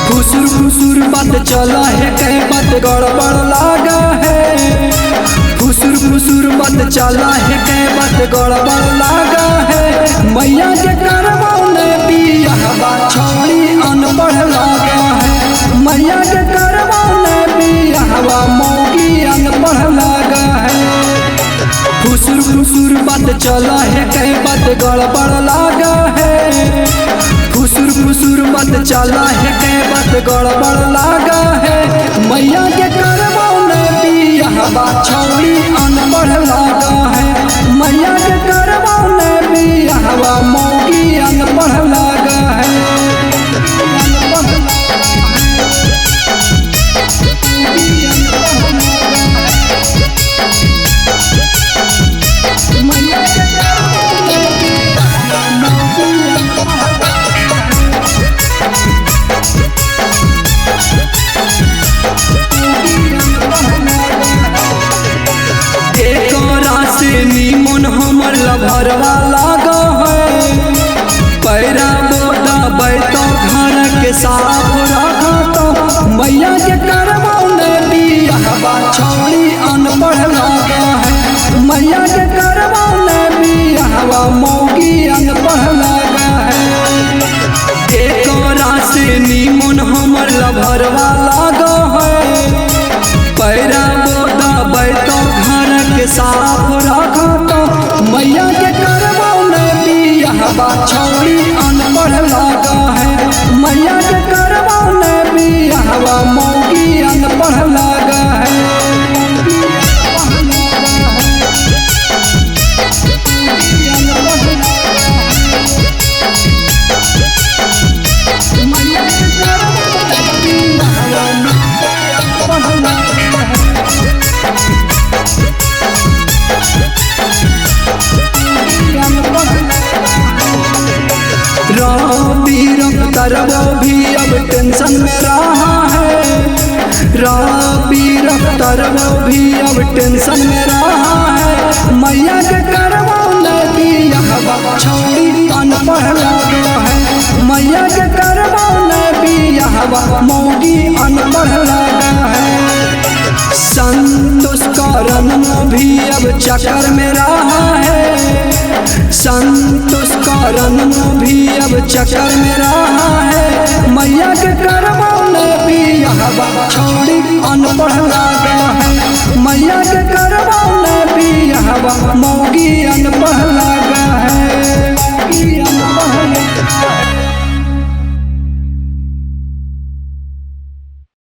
फुसुर बात चला है कहीं बात गड़बड़ लागा है। फुसुर बात चला है कहीं बात गड़बड़ लागा है। मैया के करमौने बियाहवा छौड़ी अनपढ़ लागा है। मैया के करमौने बियाहवा मौगी अनपढ़ लागा है। फुसुर बात चला है कहीं बात गड़बड़ लागा है। फुसुर बात चला है कहीं बात गड़बड़ लागा है। मैया के करमौने बियाहवा छौड़ी अनपढ़ लागा है। मैया के करमौने बियाहवा मौगी अनपढ़ लागा है। नीमन हमर लभरवा लागा है। पैरा बोदा बैठो घर के साफ रखा तो। मैया के करमौने बियाहवा छौड़ी अनपढ़ लागा है। मैया के करमौने बियाहवा मौगी अनपढ़ लागा है। एक राशि नीमन हमर लभरवा लागा है। पैरा बोदा बैठो घर के साफ रखा तो। मैया के करमौने बियाहवा छौड़ी अनपढ़ लागा है। मैया के करमौने बियाहवा मौगी अनपढ़ लागा है। रफ्तारवा भी अब टेंशन में रहा है। रफ्तारवा भी अब टेंशन में रहा है। मैया के करमौने बियाहवा छौड़ी अनपढ़ लागा है। मैया के करमौने बियाहवा मौगी अनपढ़ लागा है। संतोष कारण भी अब चक्कर में रहा है। संतोष कारण भी अब चक्कर में रहा है। मैया के करमौने बियाहवा छौड़ी अनपढ़ लागा है। मैया के करमौने बियाहवा मौगी अनपढ़